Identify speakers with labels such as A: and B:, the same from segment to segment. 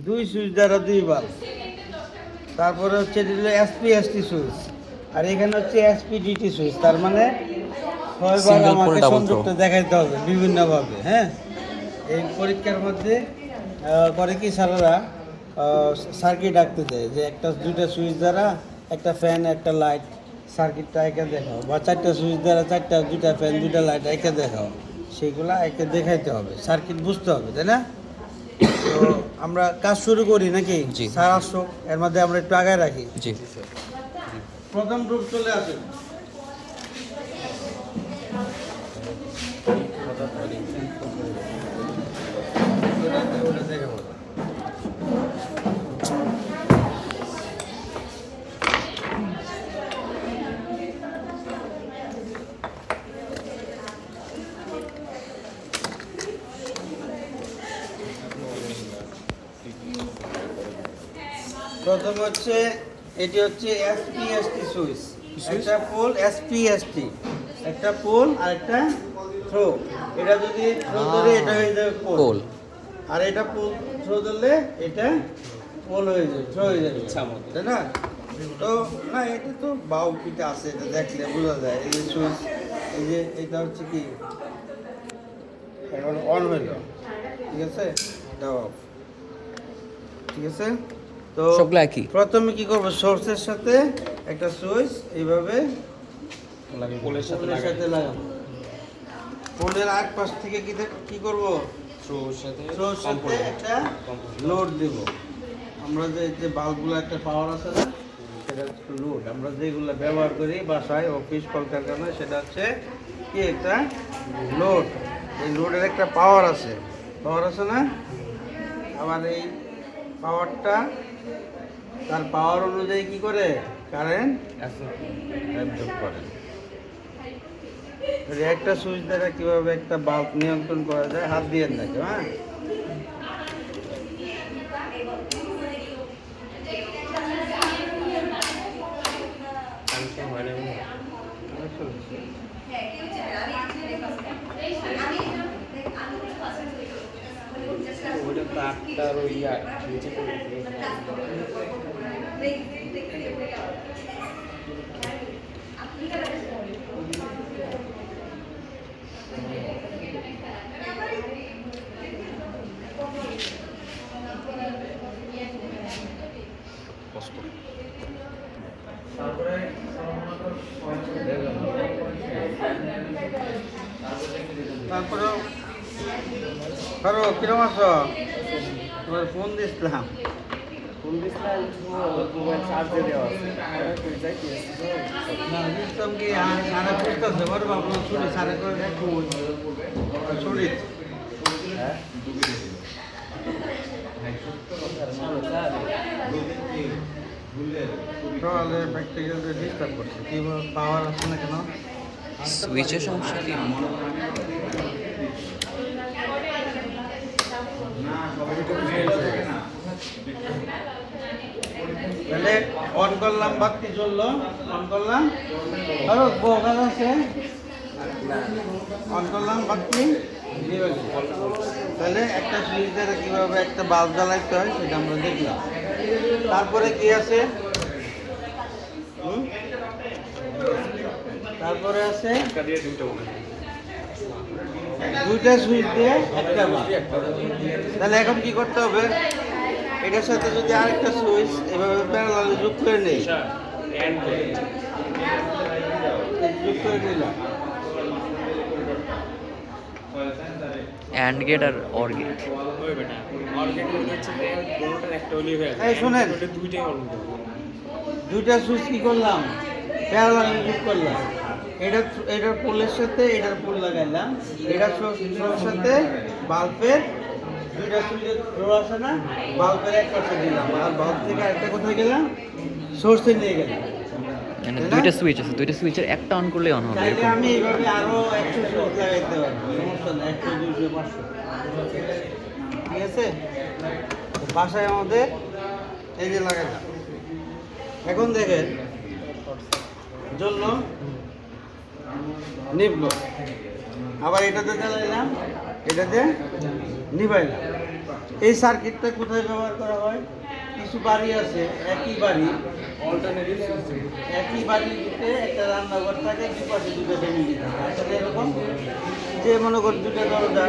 A: দুই সুইচ দ্বারা দুই বাল্ব। তারপরে হচ্ছে এটা হলো এসপি সুইচ, আর এখানে হচ্ছে এসপিডিটি সুইচ। তার মানে ছয়বার
B: Single
A: আমাকে
B: pole, double
A: সংযুক্ত
B: throw।
A: দেখাইতে হবে বিভিন্নভাবে। হ্যাঁ, এই পরীক্ষার মধ্যে করে কি স্যারেরা সার্কিট আঁকতে দেয়, যে একটা দুইটা সুইচ দ্বারা একটা ফ্যান একটা লাইট সার্কিটটা এঁকে দেখাও, বা চারটা সুইচ দ্বারা চারটা দুইটা ফ্যান দুইটা লাইট এঁকে দেখাও। সেইগুলা এঁকে দেখাইতে হবে, সার্কিট বুঝতে হবে, তাই না? তো আমরা কাজ শুরু করি নাকি?
B: জি।
A: স্যার আসুক, এর মধ্যে আমরা একটু আগায় রাখি।
B: জি।
A: প্রথম গ্রুপ চলে আসে। প্রথম হচ্ছে এটি হচ্ছে এসপিএসটি সুইচ। একটা পোল এসপিএসটি, একটা পোল আর একটা থ্রো। এটা যদি থ্রো ধরে এটা হয়ে যাবে পোল,
B: পোল।
A: আর এটা পোল থ্রো ধরলে এটা পোল হয়ে যাবে, থ্রো হয়ে যাবে, তাই না? তো না, এটা তো বাউপিটা আছে, এটা দেখলে বোঝা যায়। এই যে সুইচ, এই যে এটা হচ্ছে কি এখন অন হইল, ঠিক আছে, এটা অফ, ঠিক আছে। তো
B: সবগুলো একই।
A: প্রথমে কি করব, সোর্সের সাথে একটা সুইচ এইভাবে পোলের সাথে লাগাবো। পোলের এক পাশ থেকে কি করব, থ্রোর সাথে একটা লোড দেব। আমরা যে বাল্বগুলো একটা পাওয়ার আছে না, সেটা হচ্ছে লোড। আমরা যেগুলো ব্যবহার করি বাসায়, অফিস, কলকারখানায়, সেটা হচ্ছে কি একটা লোড। এই লোডের একটা পাওয়ার আছে না? আবার এই পাওয়ারটা তার পাওয়ার অনুযায়ী কি করে, কারেন্ট অ্যাবজর্ব করে। একটা সুইচ দ্বারা কিভাবে একটা বাল্ব নিয়ন্ত্রণ করা যায়, হাত দিয়ে দেখো। হ্যাঁ, তারপরে ধরো কিরম আছো, তোমার ফোন দিছিলাম। না, বুঝতাম কি সারা বুঝতেছে, বড় বাবু ছুরি সারা করে দেখো ছুরি। তাহলে প্র্যাকটিক্যাল ডিস্টার্ব করছে, কীভাবে পাওয়ার আসছে না কেন?
B: সুইচের সমস্যা কি?
A: তাহলে অন করলাম, বাতি জ্বললো, অন করলাম, আরো বোকাল আছে, অন করলাম বাতি। তাহলে একটা সুইচ দ্বারা কীভাবে একটা বাল্ব জ্বালাইতে হয় সেটা আমরা দেখলাম। তারপরে কি আছে, তারপরে আছে দুইটা সুইচ দিয়ে একটা বাল্ব। তাহলে এখন কি করতে হবে, এটার সাথে যদি আরেকটা সুইচ এভাবে প্যারালালে যোগ করে নেই, যোগ করে নিলাম,
B: অ্যান্ড গেট আর অর গেট।
A: এই শোনেন, দুইটা সুইচ কি করলাম, প্যারালালে যোগ করলাম। এটার পোলের সাথে এটার পোল লাগাইলাম, এটার সোর্সের সাথে বাল্বের দুইটা সুইচের থ্রো আছে না, বাল্বের এক পাশে দিলাম, আর বাল্ব থেকে আরেকটা কোথায় গেলাম, সোর্সে নিয়ে গেলাম।
B: মানে
A: তাই না?
B: দুইটা সুইচ আছে, দুইটা সুইচের একটা অন করলে অন হবে
A: চাইলে
B: এরকম।
A: আমি এইভাবে আরো 100 সুইচ লাগাইতে পারবো, সমস্যা না, 100, 200, 500, ঠিক আছে। তো বাসায় আমাদের এই যে লাগাইলাম। এখন দেখেন জ্বললো, নিভলো, আবার এটাতে জ্বালাইলাম, এটাতে নিভাইলাম। এই সার্কিটটা কোথায় ব্যবহার করা হয়? কিছু বাড়ি আছে, একই বাড়ি, একই বাড়িতে একটা রান্নাঘর থাকে, দুপাশে দুটো ফ্যামিলি থাকে। আসলে এরকম যে মনে কর দুটো দরজা,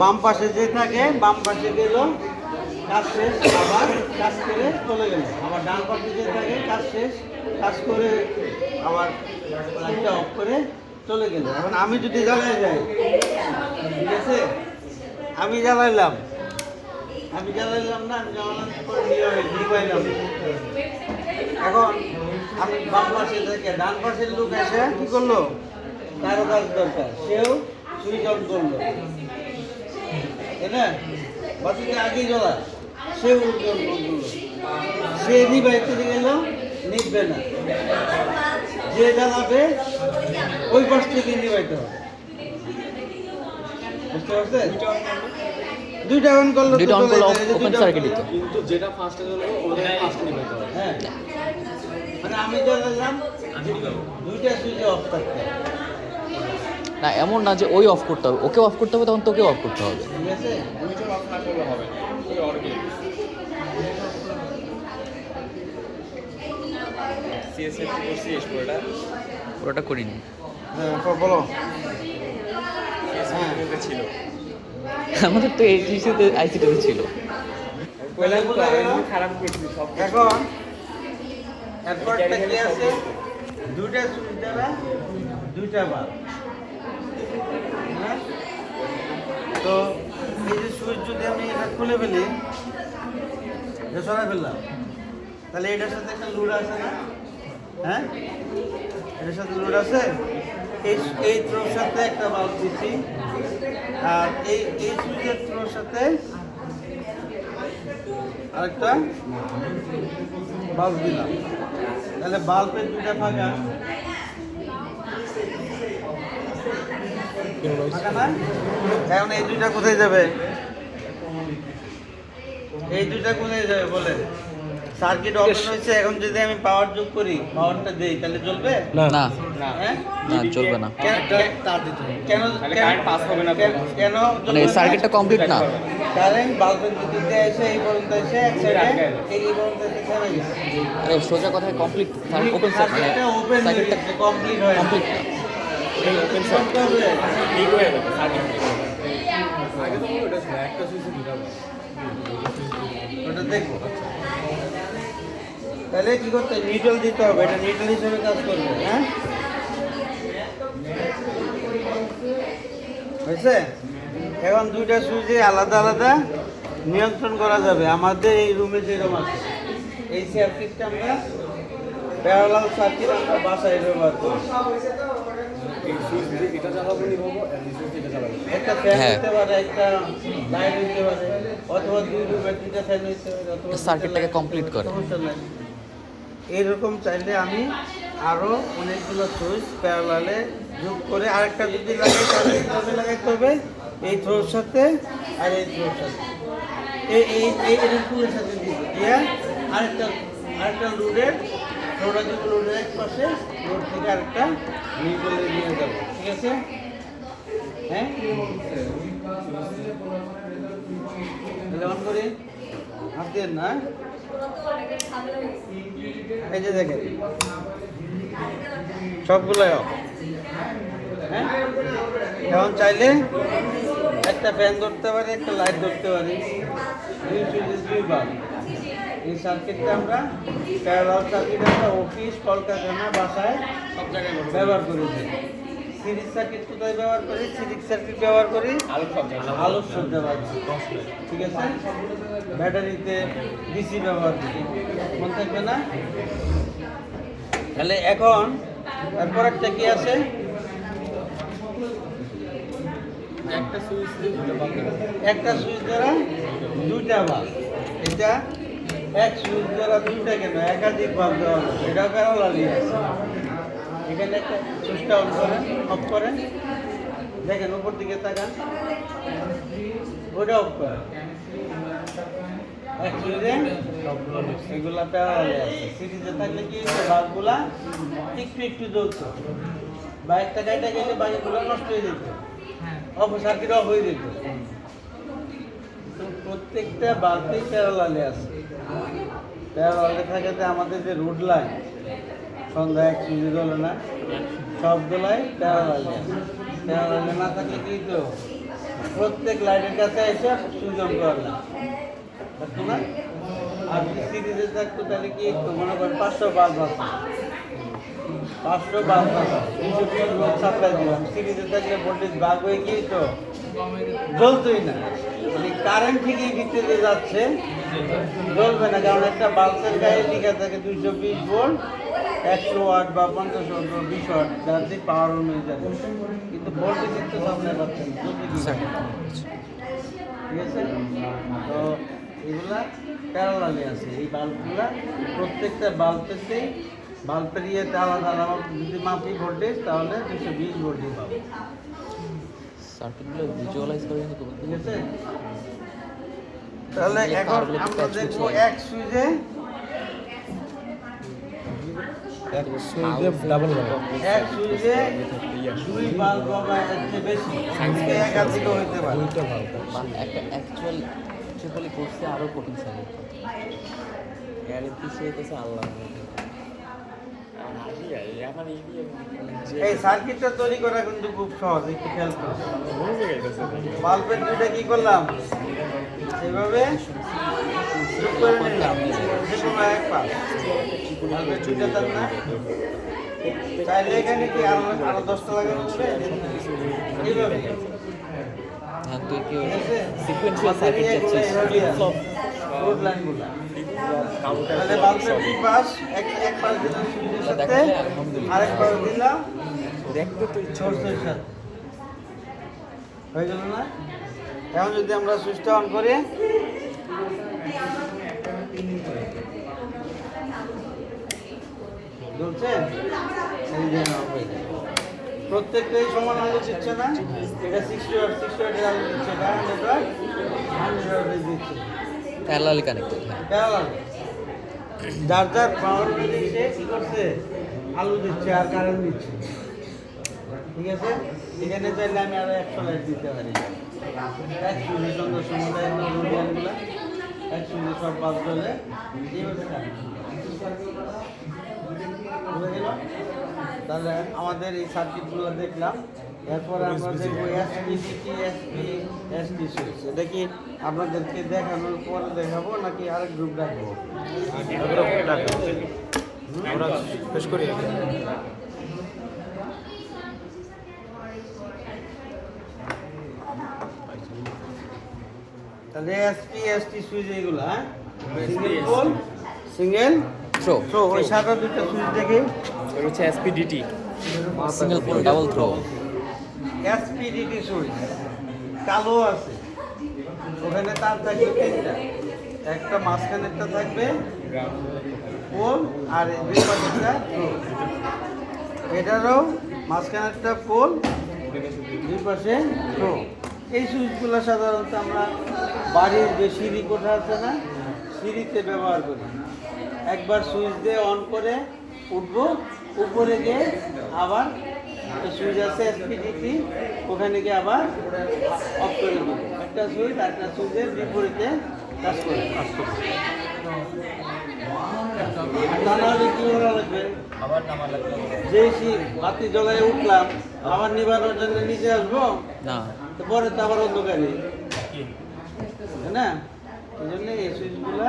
A: বাম পাশে যে থাকে, বাম পাশে গেল কাজ শেষ, আবার কাজ করে চলে গেল, আবার ডান পাশে যে থাকে কাজ শেষ, কাজ করে আবার লাইটটা অফ করে চলে গেল। এখন আমি যদি জ্বালাই যাই, ঠিক আছে, আমি জ্বালাইলাম না, আমি জ্বালানোর পরে নিবাইলাম। এখন আমি বাম পাশে থেকে ডান পাশের লোক এসে কি করলো, কারো কাজ দরকার, সেও সুইচ অন করলো, তাই না? বাতিটা আগেই জ্বলা, সেও অন করলো, সে নিবাইতে গেল, নিববে না, যে জ্বালাবে ওই পাশ থেকে নিবাইতে হবে। বুঝতে পারছেন? দুইটা অন করলো,
B: দুইটা অন করলে ওপেন সার্কিট দিত।
C: কিন্তু যেটা ফার্স্টে হলো ওদের ফার্স্টে নিতে হবে।
A: হ্যাঁ, মানে আমি জ্বালালাম, দুইটা সুইচ অফ থাকতে হবে।
B: না এমন না যে ওই অফ করতে হবে, ওকে অফ করতে হবে, তখন তোকে অফ করতে হবে।
A: ঠিক আছে?
C: দুইটা অফ না করলে হবে না, ওই অর্গে সিএসএফ করছি এসপোর্টটা
B: পুরোটা করিনি।
A: হ্যাঁ, বলো।
C: সিএসএফ ছিল।
B: আমাদের তো এইচএসিতে আইসিটিতে ছিল।
C: খারাপ করছি সব।
A: এখন এরপরটা কি আছে, দুইটা সুইচ দ্বারা দুইটা বাল্ব। হ্যাঁ, তো এই যে সুইচ যদি আমি এটা খুলে ফেলি, এটা সরাই ফেললাম, তাহলে এটার সাথে একটা লোড আছে না? হ্যাঁ, এটার সাথে লোড আছে, এই থ্রোর সাথে একটা বাল্ব দিচ্ছি, আর এই সুইচের থ্রোর সাথে আরেকটা বাল্ব দিলাম, তাহলে বাল্বের দুটা ফাঁকা, ফাঁকা না? এখন এই দুইটা কোথায় যাবে? এই দুইটা কোথায় যাবে বলেন? সার্কিট ওপেন হয়েছে, এখন যদি আমি পাওয়ার যোগ করি, পাওয়ারটা দেই, তাহলে চলবে?
B: না
A: হ্যাঁ,
B: না চলবে না,
A: কেন
C: কারেন্ট পাস হবে না।
A: কেন
B: মানে সার্কিটটা কমপ্লিট না।
A: কারেন্ট বাল্বের দিকে এসে এই পর্যন্ত এসে এক সাইডে এই পর্যন্ত এসে থেমে গেছে।
B: আরে সোজা কথায় কমপ্লিট ওপেন
A: সার্কিটটা ওপেন
B: সার্কিটটা
A: কমপ্লিট হয়
B: কমপ্লিট না।
C: এই ওপেন সার্কিট ঠিক হয়ে যাবে সার্কিট। আগে তো ওটা ছিল একটা সুইচে দুটো
A: ওটা দেখবো। তাহলে কি করতে, নিউট্রাল দিতে হবে, এটা নিউট্রাল হিসেবে কাজ করবে। হ্যাঁ, হয়েছে? এখন দুইটা সুইচে আলাদা আলাদা নিয়ন্ত্রণ করা যাবে। আমাদের এই রুমে যেরকম আছে, এই সার্কিটটা আমরা প্যারালাল সার্কিট আমরা বাসায় ব্যবহার করি।
C: এই সুইচ দিয়ে এটা চালাবো নি বাবু, আর এই সুইচ দিয়ে এটা চালাবো।
A: একটা ফ্যান
B: হ্যাঁ।
A: হতে পারে, একটা লাইট হতে পারে, অথবা দুই রুমের দুইটা ফ্যান হতে পারে, অথবা
B: সার্কিটটাকে কমপ্লিট করে।
A: সমস্যা নাই। এইরকম চাইলে আমি আরো অনেকগুলো সুইচ প্যারালালে যোগ করে আরেকটা যদি লাগাই, তাহলে এইভাবে লাগাইতে হবে, এই থ্রোর সাথে আর এই থ্রোর সাথে, এই রুমের সাথে দিব দিয়ে আরেকটা লোডের থ্রোটা দিব, লোডের এক পাশে, লোড থেকে আরেকটা নিউট্রালে নিয়ে যাবো। ঠিক আছে? হ্যাঁ, তাহলে অন করি, হাত দিয়ে না, এই যে দেখেন সবগুলোই অফ। হ্যাঁ, এখন চাইলে একটা ফ্যান ধরতে পারি, একটা লাইট ধরতে পারি, দুই সুইচে দুই বাল্ব। এই সার্কিটটা আমরা প্যারালাল সার্কিট আমরা অফিস, কলকারখানা, বাসায় সব জায়গায় ব্যবহার করেছি। সিরিজ সার্কিট কোথায় ব্যবহার করি? সিরিজ সার্কিট ব্যবহার করি আলোক সজ্জা বাড়ছে, ঠিক আছে? ব্যাটারিতে ডিসি ব্যবহার করি, মনে থাকবে না? তাহলে এখন এরপর একটা কি আছে,
C: একটা সুইচ দিয়ে দুটো বাল্ব দেবো।
A: একটা সুইচ দ্বারা দুইটা বাল্ব। এটা এক সুইচ দ্বারা দুইটা কেন, একাধিক বাল্ব দেওয়া হবে, এটা প্যারালালি আছে। এখানে একটা সুইচটা অন করেন, অফ করেন, দেখেন উপর দিকে তাকান, ওটা অফ করেন। এক সুইচে এগুলা প্যারালালি আছে। সিরিজে থাকলে কি বাল্বগুলা একটু একটু জ্বলতো, বা একটা গাড়িটা গেলে বাকিগুলো নষ্ট হয়ে যেত, অফ সার্কিট অফ হয়ে যেত। তো প্রত্যেকটা বালতি প্যারালালে আছে। প্যারালালে থাকাতে আমাদের যে রুট লাইন সন্ধ্যা এক সুইচে জ্বলে না, সবগুলাই প্যারালালে আছে। প্যারালালে না থাকলে কি তো প্রত্যেক লাইনের কাছে এসে সুইচ অন করা না, থাকতো না। আর যদি সিরিজে থাকতো তাহলে কি একটু মনে করেন 500 বাল্ব আছে, 500 বাল্ব আছে, 220 ভোল্ট সাপ্লাই দিলাম। সিরিজে থাকলে ভোল্টেজ ভাগ হয়ে গিয়ে তো জ্বলতোই না, মানে কারেন্ট ঠিকই ভিতরে যাচ্ছে, জ্বলবে না। কারণ একটা বাল্বের গায়ে লেখা থাকে 220 ভোল্ট, 100 ওয়াট বা 50 ওয়াট বা 20 ওয়াট, যার যে পাওয়ার অনুযায়ী, কিন্তু ভোল্টেজ তো সামনে পাচ্ছেন না, ঠিক আছে। তো এগুলা প্যারালালে আছে এই বাল্বগুলা, প্রত্যেকটা বাল্বেতেই বাল্বের ইয়েতে আলাদা আলাদা যদি মাপি ভোল্টেজ তাহলে 220 ভোল্টেজ পাবো,
B: সার্কিটগুলো ভিজুয়ালাইজ করে কিন্তু
A: ঠিক আছে। তাহলে এখন আমরা দেখবো এক সুইচে
C: ডাবল
A: এক সুইচে দুই বাল্ব বা এর চেয়ে বেশি, একাধিকও হইতে পারে।
B: একটা অ্যাকচুয়াল ট্রিপলি করতে আরও কঠিন সার্কিট, এর পিছিয়ে গেছে আল্লাহ।
A: এই সার্কিটটা তৈরি করা কিন্তু খুব সহজ, একটু খেয়াল করো। বাল্বের দুইটা কি করলাম, এইভাবে যোগ করে নিলাম, যে কোনো এক পাশ। বাল্বের দুইটা তার না, চাইলে এখানে কি আরো 10টা লাগানো যাবে, এইভাবে।
B: হ্যাঁ, তুই কি
A: ঠিক আছে?
B: সিকোয়েন্সিয়াল সার্কিট চাচ্ছিস, ফ্লিপ ফ্লপ
A: রোড লাইনগুলো। তাহলে বাল্বের দুই পাশ, এক পাশ দিলাম সুইচের সাথে, আরেক পাশ দিলাম
C: দেখতে তো
A: সোর্সের সাথে, হয়ে গেল না? এখন যদি আমরা সুইচটা অন করি, জ্বলছে, এই যে অফ হয়ে যায়। প্রত্যেকটাই সমান আলো দিচ্ছে না, এটা 60 ওয়াট 60 ওয়াটের আলো দিচ্ছে, এটা 100 ওয়াট 100 ওয়াটের দিচ্ছে,
B: প্যারালালি কানেক্টেড। হ্যাঁ,
A: প্যারালাল। যার যার পাওয়ার অনুযায়ী সে কি করছে, আলু দিচ্ছে আর কারেন্ট দিচ্ছে, ঠিক আছে। এখানে চাইলে আমি আরো 100 লাইট দিতে পারি, এক সুইচে সন্ধ্যার সময় রুটিয়ানগুলো এক সুইচে সব বাদ চলে, এইভাবে কারেন্ট বুঝে গেল। তাহলে আমাদের এই সার্কিটগুলো দেখলাম, এরপরে আমরা দেখবো এসপিডিটি, এসপি সুইচ। এটা কি আপনাদেরকে দেখানোর পরে দেখাবো নাকি আরেক গ্রুপ রাখবো?
C: আমরা শেষ করি।
A: তাহলে এসপি এসটি সুইচ এগুলো, হ্যাঁ, single pole single
B: throw,
A: throw. ওই সাদা দুটো সুইচ দেখি,
C: এটা হচ্ছে SPDT,
B: single pole double throw.
A: SPDT switch কালো আছে, ওখানে তার থাকবে 3টা, একটা মাঝখানেরটা থাকবে পোল আর দুই পাশেরটা থ্রো। এটারও মাঝখানেরটা পোল, দুই পাশে থ্রো। এই সুইচগুলো সাধারণত আমরা বাড়ির যে সিঁড়ি কোঠা আছে না, সিঁড়িতে ব্যবহার করি। একবার সুইচ দিয়ে অন করে উঠবো, উপরে গিয়ে আবার সুইচ আছে এসপিডিটি, ওখানে গিয়ে আবার অফ করে দেবো। একটা সুইচ একটা সুইচের বিপরীতে কাজ করে। তা নাহলে কি করা লাগবে, যেই বাতি জ্বলায় উঠলাম আবার নিবানোর জন্য নিচে আসবো
B: না,
A: তো পরে তো আবার অন্ধকারে, তাই না? এই জন্য এই সুইচগুলা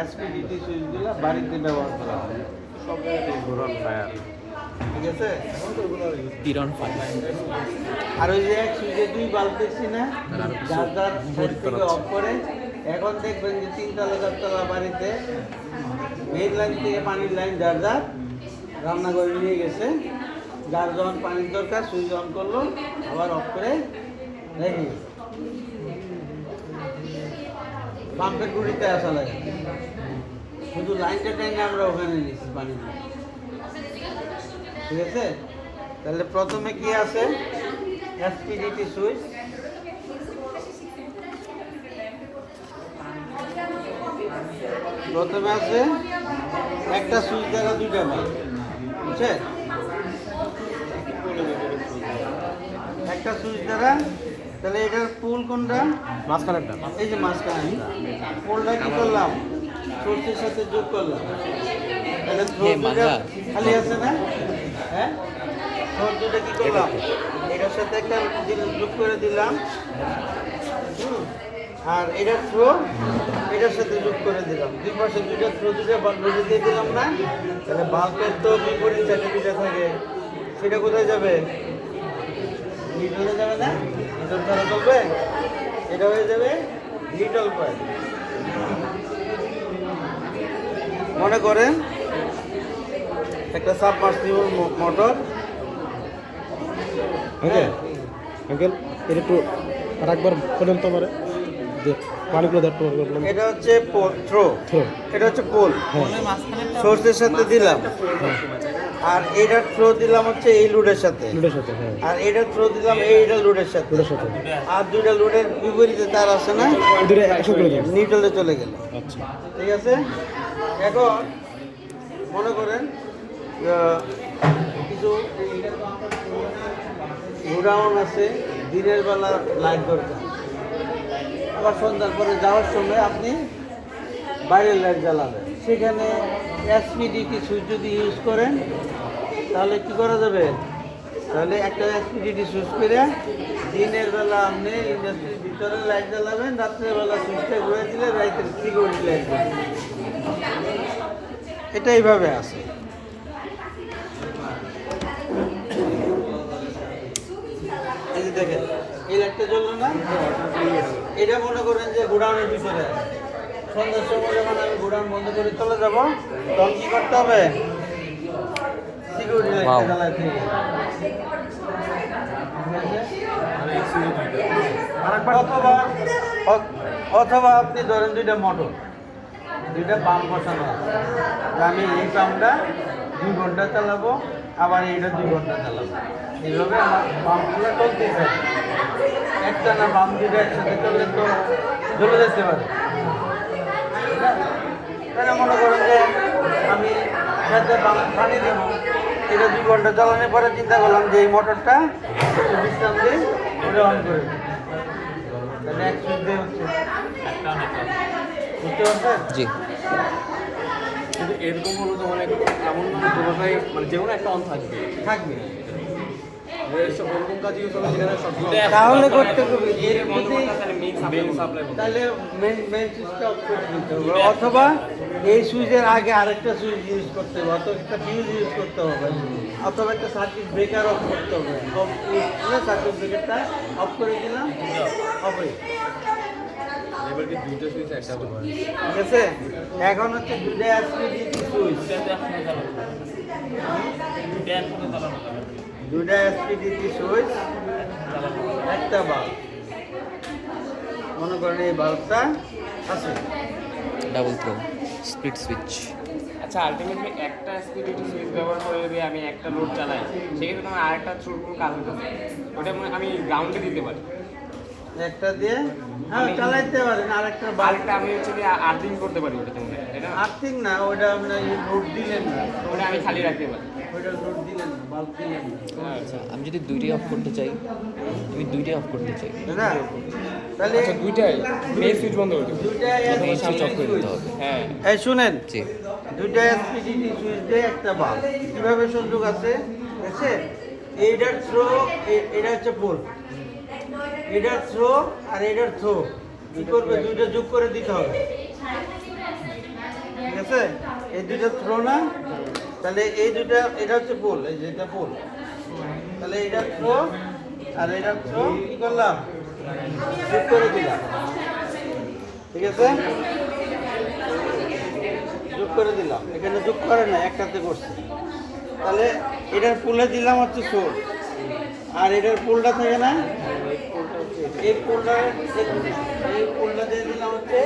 A: এসপিডিটি সুইচগুলা বাড়িতে ব্যবহার করা হয়, ঠিক আছে।
B: টিরন 5।
A: আর ওই যে এক সুইচে 2 বাল্ব দেখছি না, যার যার সাইড থেকে অফ করে। এখন দেখবেন যে 3তলা 4তলা বাড়িতে মেইন লাইন থেকে পানির লাইন যার যার রান্নাঘরে নিয়ে গেছে, যার যখন পানির দরকার সুইচ অন করলো, আবার অফ করে রেখে গেছে। পাম্পের গুড়িতে আসা লাগে, শুধু লাইনটা টাইনে আমরা ওখানে নিচ্ছি পানি দিয়ে, ঠিক আছে। তাহলে প্রথমে কি আছে, এসপিডিটি সুইচ, প্রথমে আছে একটা সুইচ দ্বারা 2টা বাল্ব, বুঝছে, একটা সুইচ দ্বারা তাহলে এটার পুল কোনটা?
C: মাঝখানেরটা।
A: এই যে মাঝখানে পুলটা কি করলাম? সোর্সের সাথে যোগ করলাম। তাহলে
B: হ্যাঁ, মাজা।
A: খালি আছে না? হ্যাঁ, সোর্সটা কি করলাম? এটার সাথে একটা যোগ করে দিলাম। আর এটার থ্রো এটার সাথে যোগ করে দিলাম। দুই পাশে দুইটা থ্রো দুটো বাল্বে দিয়ে দিলাম না? তাহলে বাল্বের তো বিপরীত সাইডে দুটো থাকে, সেটা কোথায় যাবে? নিউট্রালে যাবে না? নিউট্রাল ছাড়া চলবে? এটা হয়ে যাবে নিউট্রাল পয়েন্ট। মনে করেন একটা সাবমার্সিবল মোটর।
C: আঙ্কেল এটা একটু আরেকবার বলেন তো আমারে যে পানিগুলো দেখতে পারবেন।
A: এটা হচ্ছে থ্রো, এটা হচ্ছে পোল। সোর্সের সাথে দিলাম, আর এটার থ্রো দিলাম হচ্ছে এই লুডের সাথে,
C: হ্যাঁ,
A: আর এটার থ্রো দিলাম এইটা লুডের সাথে। আর দুইটা লুডের বিপরীতে তার আছে না, নিউট্রালে চলে গেল।
C: আচ্ছা,
A: ঠিক আছে। এখন মনে করেন কিছু গোডাউন আছে, দিনের বেলা লাইট দরকার, আবার সন্ধ্যার পরে যাওয়ার সময় আপনি বাইরের লাইট জ্বালাবেন। সেখানে এসপিডিটি সুইচ যদি ইউজ করেন তাহলে কি করা যাবে? তাহলে একটা এসপিডিটি সুইচ করে দিনের বেলা আপনি ইন্ডাস্ট্রির ভিতরে লাইট জ্বালাবেন, রাত্রের বেলা সুইচটা ঘুরে দিলে রাইতের সিকিউরিটি লাইট জ্বালাবেন। এটা এইভাবে আছে। এই যে দেখেন এই লাইটটা জ্বললো না, এটা মনে করেন যে গোডাউনের ভিতরে আছে। সন্ধ্যার সময় যখন আমি গোডাউন বন্ধ করে চলে যাবো তখন কি করতে হবে? সিকিউরিটি লাইটটা জ্বালাতে হবে। অথবা আপনি ধরেন দুইটা মোটর, দুইটা পাম্প বসানো আছে, যে আমি এই পাম্পটা 2 ঘন্টা চালাবো, আবার এইটা 2 ঘন্টা চালাবো। এইভাবে আমার পাম্পগুলো চলতেই থাকে। একটা না পাম্প দুটো একসাথে চললে তো জ্বলে যেতে পারে। তাহলে মনে করেন যে আমি সাথে পানি দেবো, এটা 2 ঘন্টা চালানোর পরে চিন্তা করলাম যে এই মোটরটা বিশ্রাম দিয়ে ওটা অন করে দিই। তাহলে এক সুইচ দিয়ে হচ্ছে, বুঝতে পারছেন?
B: জি।
C: কিন্তু এরকম হলো তো মানে এমন না দুটোটাই মানে যে কোনো একটা অন থাকবে
A: থাকবে।
C: ওরকম কাজ ইউজ হবে যেখানে সব
A: তাহলে করতে হবে এর মধ্যে,
C: মেইন সাপ্লাই
A: তাহলে মেইন সুইচটা অফ করে দিতে হবে, অথবা এই সুইচের আগে আরেকটা সুইচ ইউজ করতে হবে, অথবা একটা ফিউজ ইউজ করতে হবে, অথবা একটা সার্কিট ব্রেকার অফ করতে হবে। অফ ইউজ করে সার্কিট ব্রেকারটা অফ করে দিলাম, অফ হয়ে গেল।
C: এবার কি দুইটা সুইচ একটা করে
A: ঠিক আছে। এখন হচ্ছে দুটো এসপিডিটি সুইচ, দুটো এসপিডিটি সুইচ, একটা বাল্ব। মনে করেন এই বাল্বটা আছে,
B: ডাবল থ্রো স্পিড সুইচ।
D: আচ্ছা, আলটিমেটলি একটা এসপিডিটি সুইচ ব্যবহার করে যদি আমি একটা লোড চালাই, সেক্ষেত্রে আমার আরেকটা থ্রুর কোনো কাজ হতে পারে, ওটা আমি গ্রাউন্ডে দিতে পারি।
A: একটা দিয়ে হ্যাঁ চালাইতে পারেন, আরেকটা বাল্ব
D: আরেকটা আমি হচ্ছে কি আর্থিং করতে পারি ওটাতে, তাই না?
A: আর্থিং না, ওটা আপনার লোড দিলেন না,
D: ওটা আমি খালি রাখতে পারি।
A: ওটা লোড দিলেন না, বাল্ব দিলেন না,
B: আচ্ছা, আমি যদি দুইটাই অফ করতে চাই, আমি দুইটাই অফ করতে চাই,
A: তাই না? তাহলে
D: আচ্ছা, দুইটাই মেইন সুইচ বন্ধ করে দেবো।
A: দুইটা
B: প্রথমে সুইচ অফ করে দিতে হবে।
D: হ্যাঁ,
A: এই শুনেন,
B: জি।
A: দুইটা এসপিডিটি সুইচ দিয়ে একটা বাল্ব কিভাবে সংযোগ আছে দেখছে? এইটার থ্রো, এটা হচ্ছে পোল, এটার থ্রো আর এটার থ্রো কি করবে? দুইটা যোগ করে দিতে হবে। ঠিক আছে, এই দুইটা থ্রো না, তাহলে এই দুইটা, এটা হচ্ছে পোল, এই যে এটা পোল, তাহলে এটার থ্রো আর এটার থ্রো কি করলাম? যোগ করে দিলাম। ঠিক আছে, যোগ করে দিলাম। এখানে যোগ করে না, একটাতে করছে। তাহলে এটার পুলে দিলাম হচ্ছে সোর্স, আর এটার পুলটা থাকে না, এই পুলটা দিয়ে দিলাম হচ্ছে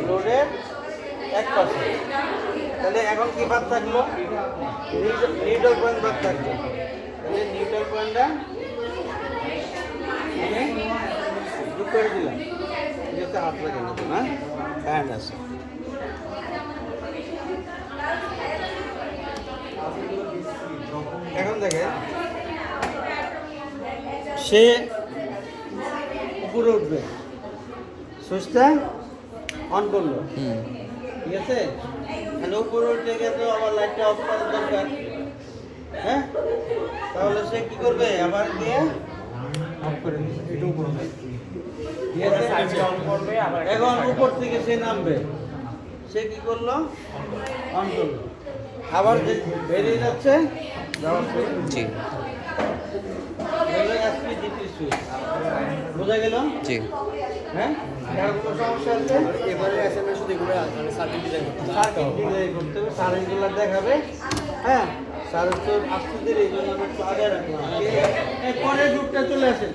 A: লোডের এক পাশে। তাহলে এখন কি বাদ থাকলো? নিউট্রাল পয়েন্ট বাদ থাকলো। তাহলে নিউট্রাল পয়েন্টটা যোগ করে দিলাম। ঠিক আছে, হাত লাগে না, না হ্যান্ড আছে। এখন দেখে সে উপরে উঠবে, সুইচটা অন করলো,
B: হুম
A: ঠিক আছে? তাহলে উপরে উঠে গেছে, আবার লাইটটা অফ করার দরকার, হ্যাঁ? তাহলে সে কি করবে? আবার দিয়ে অফ করে দিবে, এটা উপরে উঠবে, ঠিক আছে?
D: সার্কিট অন করবে আবার একটা
A: এখন
D: সার্কিট
A: উপর থেকে সে নামবে, সে কি করলো? অন করলো, আবার যে বেরিয়ে যাচ্ছে, যাওয়ার পরে
B: জি
A: এসপিজিটি সুইচ, বোঝা গেল?
B: জি
A: হ্যাঁ, কার কোনো সমস্যা আছে?
C: এবারে এসএমএস শুধু এগুলো মানে সার্কিট ডিজাইন করতে হবে।
A: সার্কিট ডিজাইন করতে হবে, স্যার এগুলো দেখাবে। হ্যাঁ, স্যার তো আসতে দেরি, এই জন্য আমি একটু আগে রাখলাম। পরের গ্রুপটা চলে আসেন।